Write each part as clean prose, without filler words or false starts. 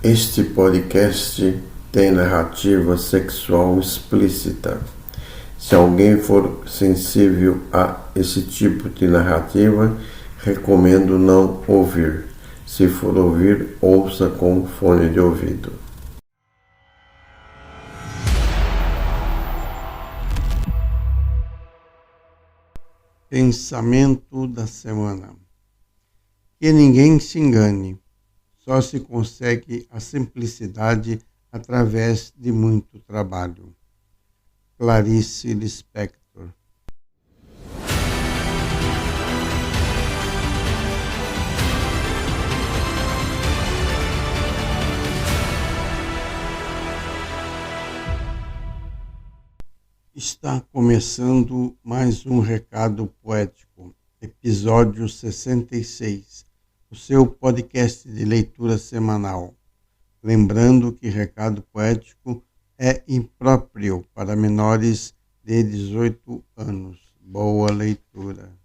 Este podcast tem narrativa sexual explícita. Se alguém for sensível a esse tipo de narrativa, recomendo não ouvir. Se for ouvir, ouça com fone de ouvido. Pensamento da semana. Que ninguém se engane. Só se consegue a simplicidade através de muito trabalho. Clarice Lispector. Está começando mais um Recado Poético, episódio 66, o seu podcast de leitura semanal. Lembrando que Recado Poético é impróprio para menores de 18 anos. Boa leitura.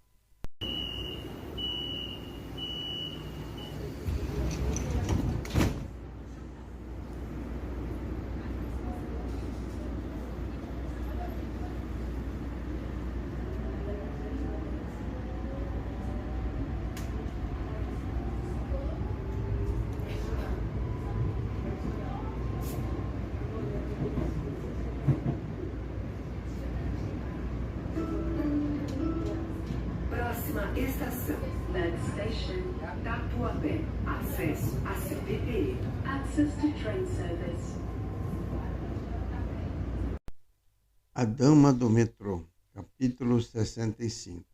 Estação. Next station, Tatuapé. Acesso a CPTM. Access to train service. A Dama do Metrô, capítulo 65.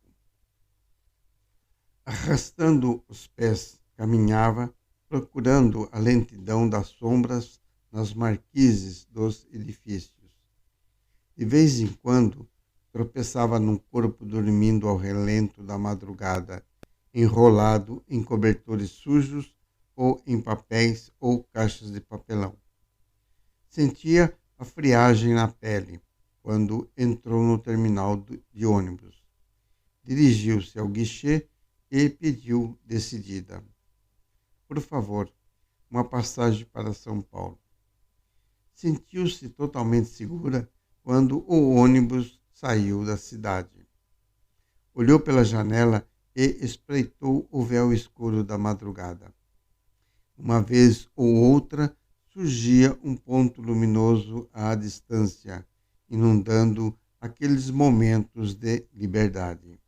Arrastando os pés, caminhava, procurando a lentidão das sombras nas marquises dos edifícios. De vez em quando, tropeçava num corpo dormindo ao relento da madrugada, enrolado em cobertores sujos ou em papéis ou caixas de papelão. Sentia a friagem na pele quando entrou no terminal de ônibus. Dirigiu-se ao guichê e pediu decidida: por favor, uma passagem para São Paulo. Sentiu-se totalmente segura quando o ônibus saiu da cidade. Olhou pela janela e espreitou o véu escuro da madrugada. Uma vez ou outra surgia um ponto luminoso à distância, inundando aqueles momentos de liberdade.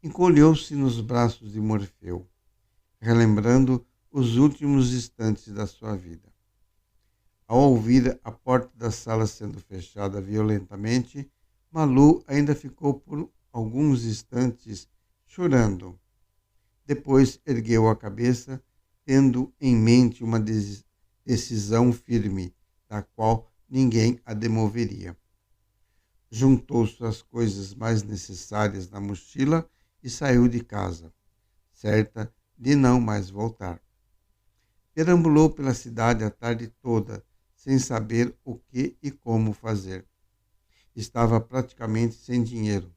Encolheu-se nos braços de Morfeu, relembrando os últimos instantes da sua vida. Ao ouvir a porta da sala sendo fechada violentamente, Malu ainda ficou por alguns instantes chorando. Depois ergueu a cabeça, tendo em mente uma decisão firme, da qual ninguém a demoveria. Juntou suas coisas mais necessárias na mochila e saiu de casa, certa de não mais voltar. Perambulou pela cidade a tarde toda, sem saber o que e como fazer. Estava praticamente sem dinheiro.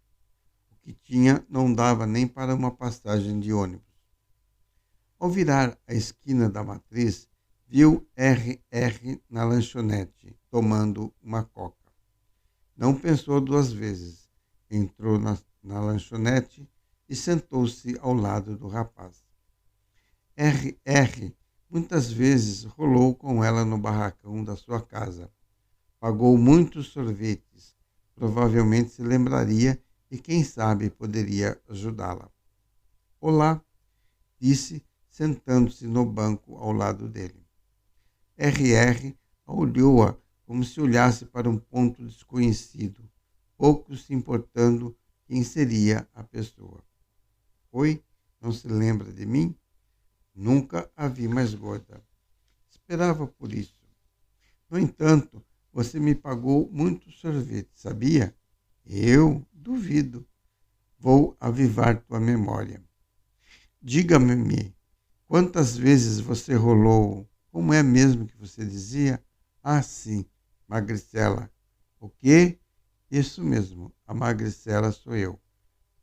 O que tinha não dava nem para uma passagem de ônibus. Ao virar a esquina da Matriz, viu RR na lanchonete, tomando uma coca. Não pensou duas vezes. Entrou na lanchonete e sentou-se ao lado do rapaz. RR muitas vezes rolou com ela no barracão da sua casa. Pagou muitos sorvetes. Provavelmente se lembraria e, quem sabe, poderia ajudá-la. Olá, disse, sentando-se no banco ao lado dele. RR olhou-a como se olhasse para um ponto desconhecido, pouco se importando quem seria a pessoa. Oi, não se lembra de mim? Nunca a vi mais gorda. Esperava por isso. No entanto, você me pagou muito sorvete, sabia? Eu duvido. Vou avivar tua memória. Diga-me, quantas vezes você rolou? Como é mesmo que você dizia? Ah, sim, magricela. O quê? Isso mesmo, a magricela sou eu.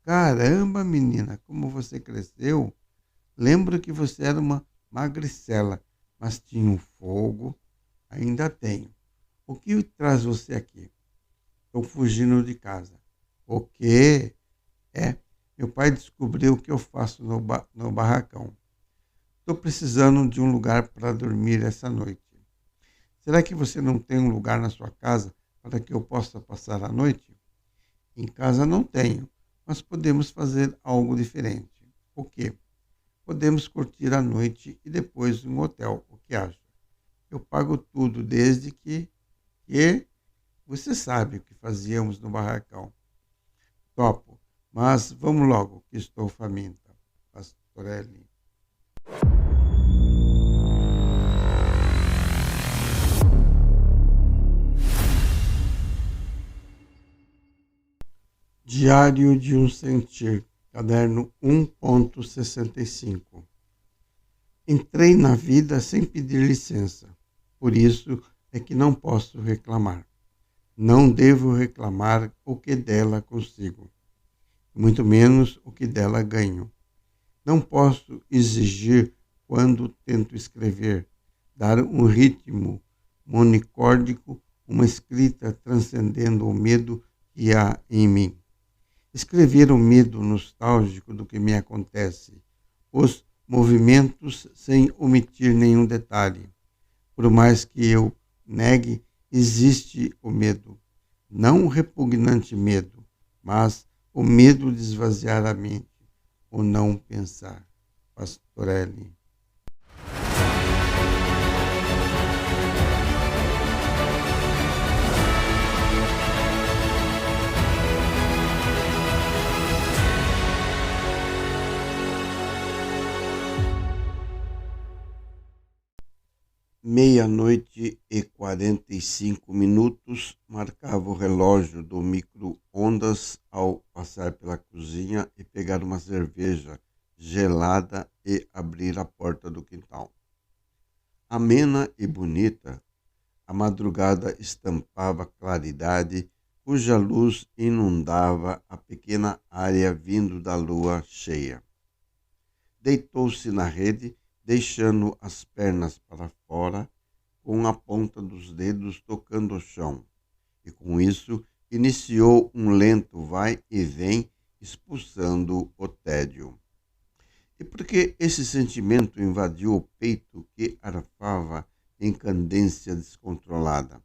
Caramba, menina, como você cresceu. Lembro que você era uma magricela, mas tinha um fogo. Ainda tenho. O que traz você aqui? Estou fugindo de casa. O quê? Meu pai descobriu o que eu faço no barracão. Estou precisando de um lugar para dormir essa noite. Será que você não tem um lugar na sua casa para que eu possa passar a noite? Em casa não tenho, mas podemos fazer algo diferente. O quê? Podemos curtir a noite e depois um hotel. O que acha? Eu pago tudo desde que você sabe o que fazíamos no barracão. Topo, mas vamos logo, que estou faminta. Pastorelli. Diário de um Sentir, caderno 1.65. Entrei na vida sem pedir licença, por isso é que não posso reclamar. Não devo reclamar o que dela consigo, muito menos o que dela ganho. Não posso exigir quando tento escrever, dar um ritmo monicórdico, uma escrita transcendendo o medo que há em mim. Escrever o medo nostálgico do que me acontece, os movimentos sem omitir nenhum detalhe. Por mais que eu negue, existe o medo. Não o repugnante medo, mas o medo de esvaziar a mente, o não pensar. Pastorelli. Meia-noite e 45 minutos marcava o relógio do micro-ondas ao passar pela cozinha e pegar uma cerveja gelada e abrir a porta do quintal. Amena e bonita, a madrugada estampava claridade, cuja luz inundava a pequena área vindo da lua cheia. Deitou-se na rede, deixando as pernas para fora, com a ponta dos dedos tocando o chão, e com isso iniciou um lento vai e vem, expulsando o tédio. E porque esse sentimento invadiu o peito que arfava em cadência descontrolada?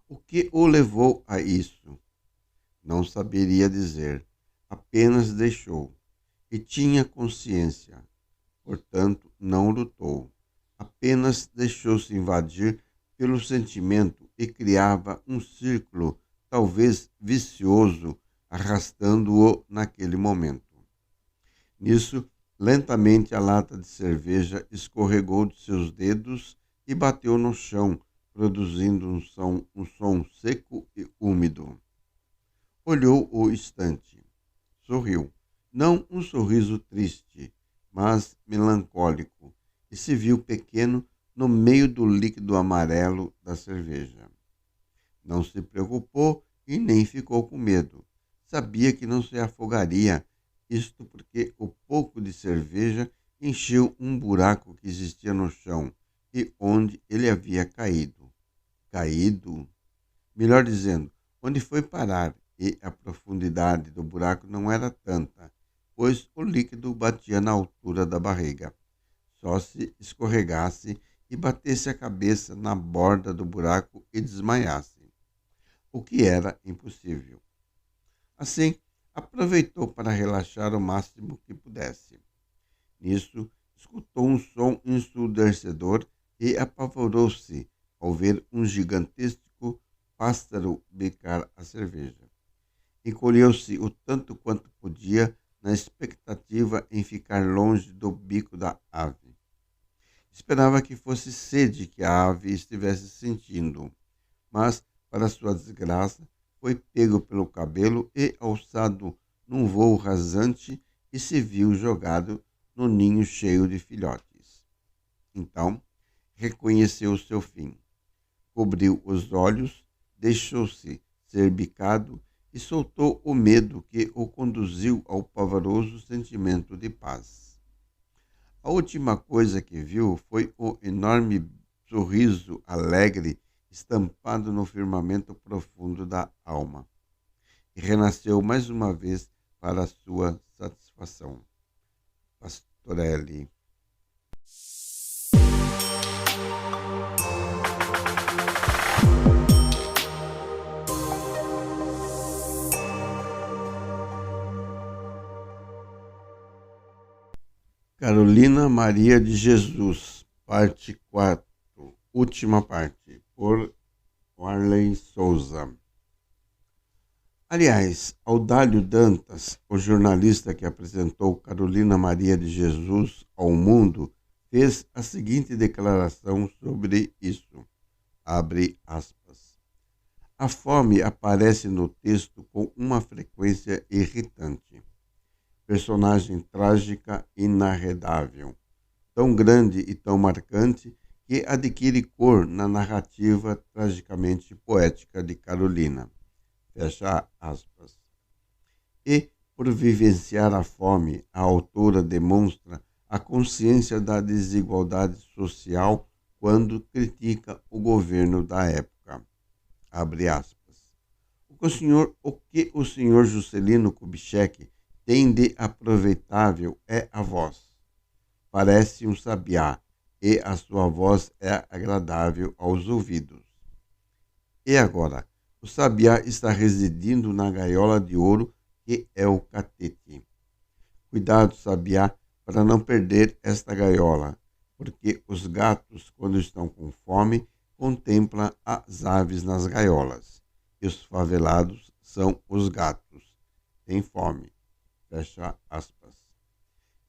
O que o levou a isso? Não saberia dizer, apenas deixou, e tinha consciência. Portanto, não lutou, apenas deixou-se invadir pelo sentimento e criava um círculo, talvez vicioso, arrastando-o naquele momento. Nisso, lentamente a lata de cerveja escorregou de seus dedos e bateu no chão, produzindo um som seco e úmido. Olhou o estante. Sorriu. Não um sorriso triste, mas melancólico, e se viu pequeno no meio do líquido amarelo da cerveja. Não se preocupou e nem ficou com medo. Sabia que não se afogaria, isto porque o pouco de cerveja encheu um buraco que existia no chão e onde ele havia caído. Caído? Melhor dizendo, onde foi parar, e a profundidade do buraco não era tanta, pois o líquido batia na altura da barriga. Só se escorregasse e batesse a cabeça na borda do buraco e desmaiasse, o que era impossível. Assim, aproveitou para relaxar o máximo que pudesse. Nisso, escutou um som ensurdecedor e apavorou-se ao ver um gigantesco pássaro bicar a cerveja. Encolheu-se o tanto quanto podia na expectativa em ficar longe do bico da ave. Esperava que fosse sede que a ave estivesse sentindo, mas, para sua desgraça, foi pego pelo cabelo e alçado num voo rasante e se viu jogado no ninho cheio de filhotes. Então, reconheceu seu fim. Cobriu os olhos, deixou-se ser bicado e soltou o medo que o conduziu ao pavoroso sentimento de paz. A última coisa que viu foi o enorme sorriso alegre estampado no firmamento profundo da alma. E renasceu mais uma vez para sua satisfação. Pastorelli. Carolina Maria de Jesus, parte 4, última parte, por Warley Souza. Aliás, Audálio Dantas, o jornalista que apresentou Carolina Maria de Jesus ao mundo, fez a seguinte declaração sobre isso. Abre aspas. A fome aparece no texto com uma frequência irritante. Personagem trágica e inarredável, tão grande e tão marcante que adquire cor na narrativa tragicamente poética de Carolina. Fecha aspas. E, por vivenciar a fome, a autora demonstra a consciência da desigualdade social quando critica o governo da época. Abre aspas. O que o senhor Juscelino Kubitschek tem de aproveitável é a voz. Parece um sabiá, e a sua voz é agradável aos ouvidos. E agora, o sabiá está residindo na gaiola de ouro que é o catete. Cuidado, sabiá, para não perder esta gaiola, porque os gatos, quando estão com fome, contemplam as aves nas gaiolas, e os favelados são os gatos. Têm fome. Fecha aspas.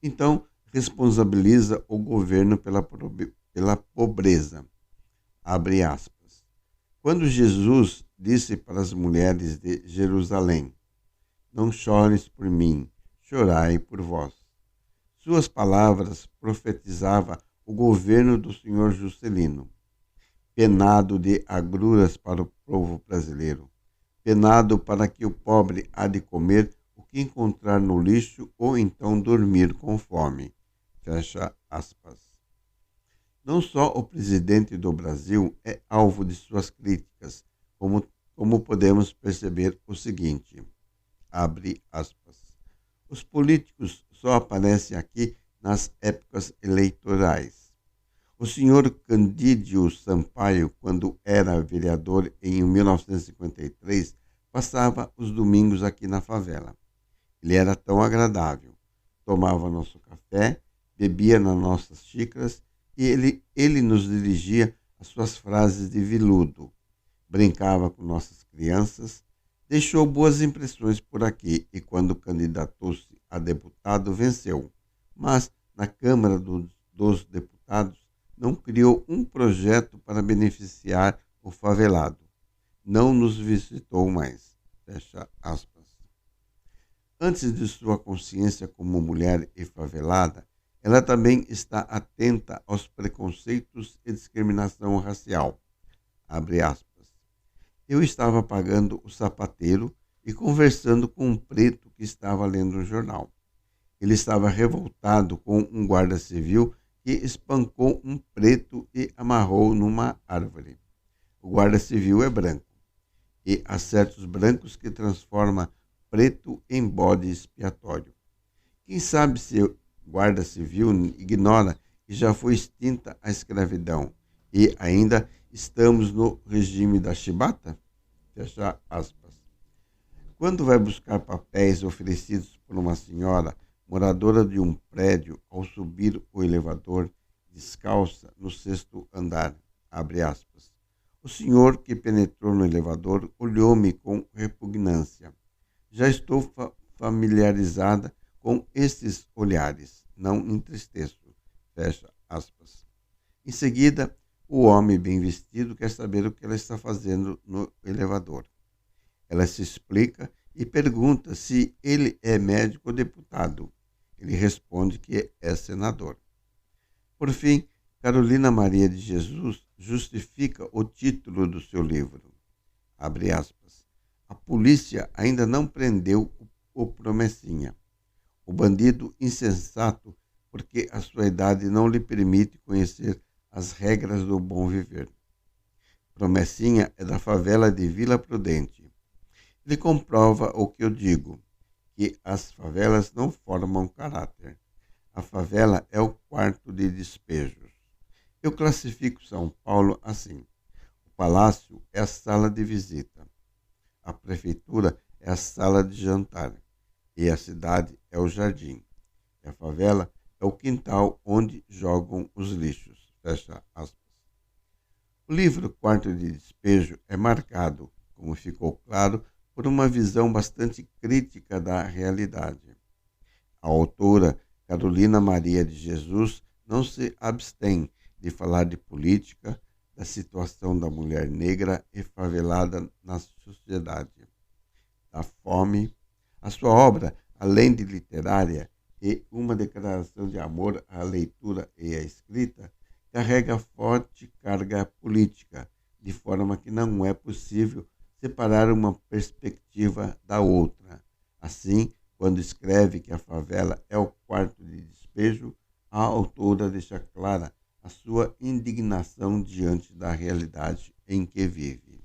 Então, responsabiliza o governo pela pobreza. Abre aspas. Quando Jesus disse para as mulheres de Jerusalém, não chores por mim, chorai por vós. Suas palavras profetizavam o governo do senhor Juscelino, penado de agruras para o povo brasileiro, penado para que o pobre há de comer o que encontrar no lixo ou então dormir com fome. Fecha aspas. Não só o presidente do Brasil é alvo de suas críticas, como podemos perceber o seguinte, abre aspas. Os políticos só aparecem aqui nas épocas eleitorais. O senhor Candídio Sampaio, quando era vereador em 1953, passava os domingos aqui na favela. Ele era tão agradável. Tomava nosso café, bebia nas nossas xícaras e ele nos dirigia as suas frases de veludo. Brincava com nossas crianças, deixou boas impressões por aqui e quando candidatou-se a deputado venceu. Mas na Câmara dos Deputados não criou um projeto para beneficiar o favelado. Não nos visitou mais. Fecha aspas. Antes de sua consciência como mulher e favelada, ela também está atenta aos preconceitos e discriminação racial. Abre aspas. Eu estava pagando o sapateiro e conversando com um preto que estava lendo um jornal. Ele estava revoltado com um guarda civil que espancou um preto e amarrou numa árvore. O guarda civil é branco e há certos brancos que transformam preto em bode expiatório. Quem sabe se o guarda civil ignora que já foi extinta a escravidão e ainda estamos no regime da chibata? Fecha aspas. Quando vai buscar papéis oferecidos por uma senhora moradora de um prédio ao subir o elevador descalça no 6º andar, abre aspas. O senhor que penetrou no elevador olhou-me com repugnância. Já estou familiarizada com estes olhares, não entristeço. Fecha aspas. Em seguida, o homem bem vestido quer saber o que ela está fazendo no elevador. Ela se explica e pergunta se ele é médico ou deputado. Ele responde que é senador. Por fim, Carolina Maria de Jesus justifica o título do seu livro. Abre aspas. A polícia ainda não prendeu o promessinha. O bandido insensato porque a sua idade não lhe permite conhecer as regras do bom viver. Promessinha é da favela de Vila Prudente. Ele comprova o que eu digo, que as favelas não formam caráter. A favela é o quarto de despejos. Eu classifico São Paulo assim. O palácio é a sala de visita. A prefeitura é a sala de jantar. E a cidade é o jardim. E a favela é o quintal onde jogam os lixos. Fecha aspas. O livro Quarto de Despejo é marcado, como ficou claro, por uma visão bastante crítica da realidade. A autora Carolina Maria de Jesus não se abstém de falar de política, da situação da mulher negra e favelada na sociedade, da fome. A sua obra, além de literária e uma declaração de amor à leitura e à escrita, carrega forte carga política, de forma que não é possível separar uma perspectiva da outra. Assim, quando escreve que a favela é o quarto de despejo, a autora deixa clara a sua indignação diante da realidade em que vive.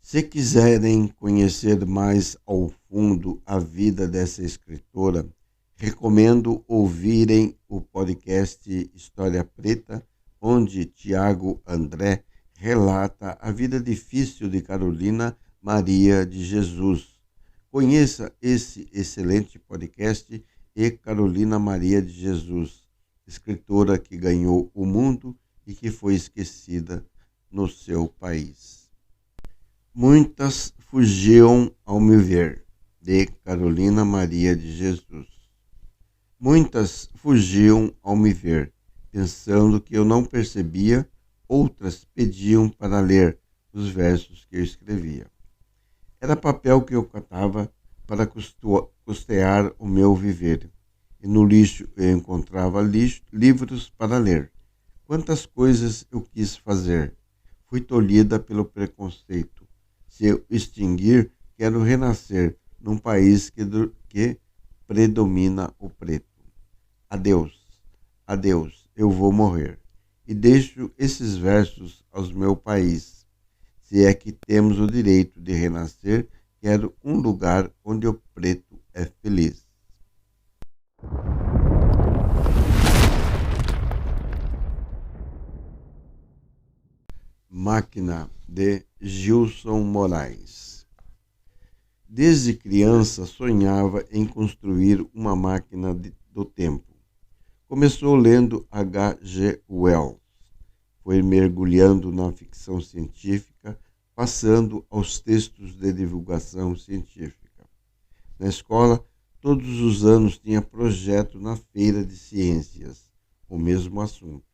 Se quiserem conhecer mais ao fundo a vida dessa escritora, recomendo ouvirem o podcast História Preta, onde Tiago André relata a vida difícil de Carolina Maria de Jesus. Conheça esse excelente podcast e Carolina Maria de Jesus, escritora que ganhou o mundo e que foi esquecida no seu país. Muitas fugiam ao me ver, de Carolina Maria de Jesus. Muitas fugiam ao me ver, pensando que eu não percebia, outras pediam para ler os versos que eu escrevia. Era papel que eu catava para custear o meu viver, e no lixo eu encontrava livros para ler. Quantas coisas eu quis fazer. Fui tolhida pelo preconceito. Se eu extinguir, quero renascer num país que predomina o preto. Adeus, adeus, eu vou morrer. E deixo esses versos aos meu país. Se é que temos o direito de renascer, quero um lugar onde o preto é feliz. Máquina, de Gilson Moraes. Desde criança sonhava em construir uma máquina do tempo. Começou lendo H.G. Wells. Foi mergulhando na ficção científica, passando aos textos de divulgação científica. Na escola, todos os anos tinha projeto na feira de ciências, o mesmo assunto.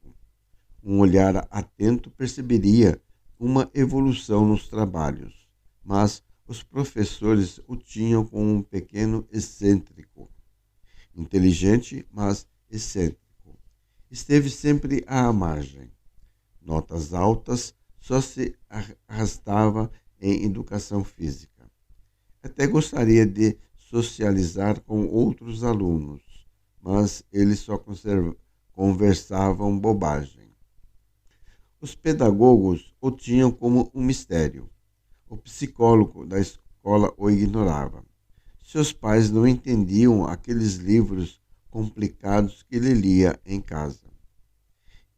Um olhar atento perceberia uma evolução nos trabalhos, mas os professores o tinham como um pequeno excêntrico. Inteligente, mas excêntrico. Esteve sempre à margem. Notas altas, só se arrastava em educação física. Até gostaria de socializar com outros alunos, mas eles só conversavam bobagem. Os pedagogos o tinham como um mistério. O psicólogo da escola o ignorava. Seus pais não entendiam aqueles livros complicados que ele lia em casa.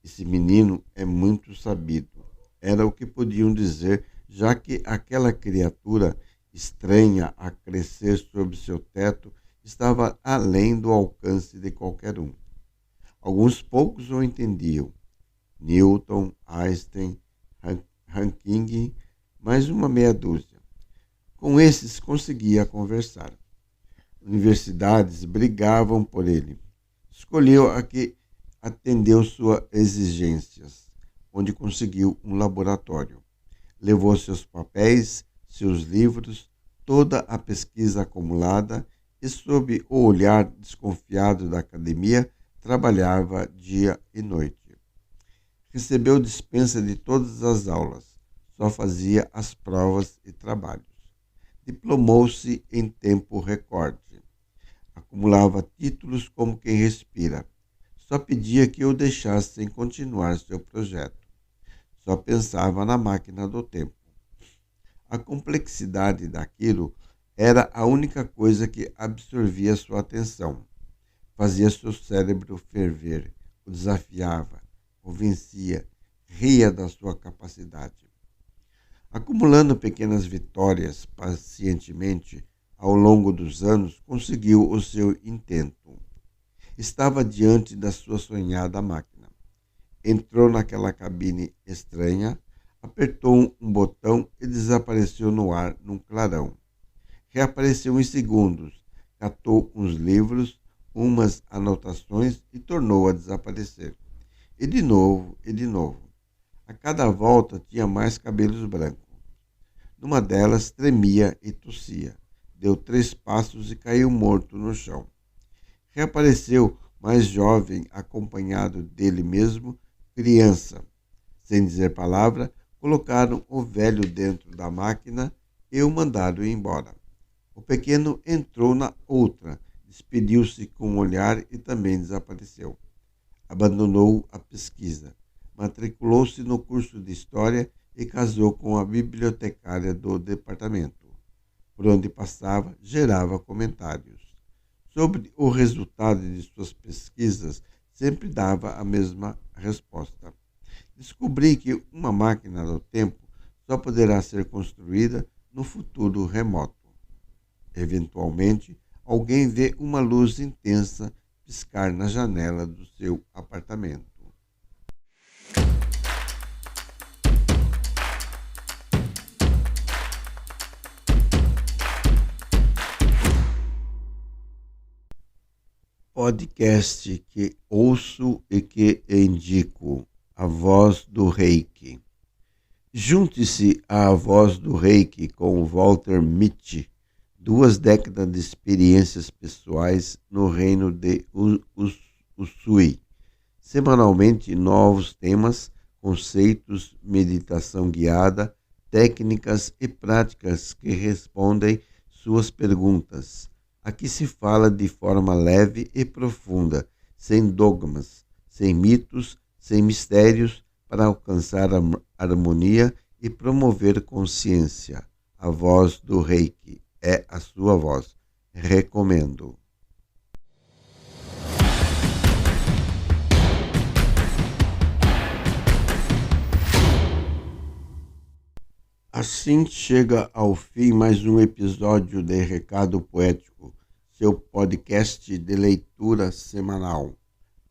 Esse menino é muito sabido. Era o que podiam dizer, já que aquela criatura estranha a crescer sob seu teto estava além do alcance de qualquer um. Alguns poucos o entendiam. Newton, Einstein, Hawking, mais uma meia dúzia. Com esses conseguia conversar. Universidades brigavam por ele. Escolheu a que atendeu suas exigências, onde conseguiu um laboratório. Levou seus papéis, seus livros, toda a pesquisa acumulada e, sob o olhar desconfiado da academia, trabalhava dia e noite. Recebeu dispensa de todas as aulas, só fazia as provas e trabalhos. Diplomou-se em tempo recorde. Acumulava títulos como quem respira. Só pedia que o deixassem continuar seu projeto. Só pensava na máquina do tempo. A complexidade daquilo era a única coisa que absorvia sua atenção. Fazia seu cérebro ferver, o desafiava, o vencia, ria da sua capacidade. Acumulando pequenas vitórias pacientemente, ao longo dos anos, conseguiu o seu intento. Estava diante da sua sonhada máquina. Entrou naquela cabine estranha, apertou um botão e desapareceu no ar num clarão. Reapareceu em segundos, catou uns livros, umas anotações e tornou a desaparecer. E de novo, e de novo. A cada volta tinha mais cabelos brancos. Numa delas tremia e tossia. Deu 3 passos e caiu morto no chão. Reapareceu mais jovem, acompanhado dele mesmo, criança. Sem dizer palavra, colocaram o velho dentro da máquina e o mandaram embora. O pequeno entrou na outra, despediu-se com um olhar e também desapareceu. Abandonou a pesquisa, matriculou-se no curso de História e casou com a bibliotecária do departamento. Por onde passava, gerava comentários. Sobre o resultado de suas pesquisas, sempre dava a mesma resposta. Descobri que uma máquina do tempo só poderá ser construída no futuro remoto. Eventualmente, alguém vê uma luz intensa piscar na janela do seu apartamento. Podcast que ouço e que indico: A Voz do Reiki. Junte-se à Voz do Reiki com Walter Mitty, 2 décadas de experiências pessoais no reino de Usui. Semanalmente, novos temas, conceitos, meditação guiada, técnicas e práticas que respondem suas perguntas. Aqui se fala de forma leve e profunda, sem dogmas, sem mitos, sem mistérios, para alcançar a harmonia e promover consciência. A Voz do Reiki é a sua voz. Recomendo. Assim chega ao fim mais um episódio de Recado Poético, seu podcast de leitura semanal.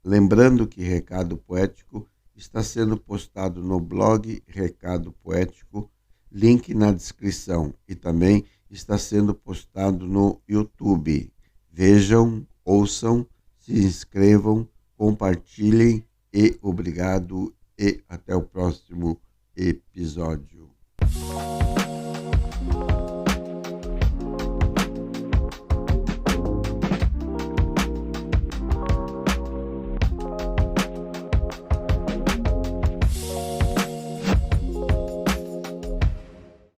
Lembrando que Recado Poético está sendo postado no blog Recado Poético, link na descrição, e também está sendo postado no YouTube. Vejam, ouçam, se inscrevam, compartilhem e obrigado e até o próximo episódio.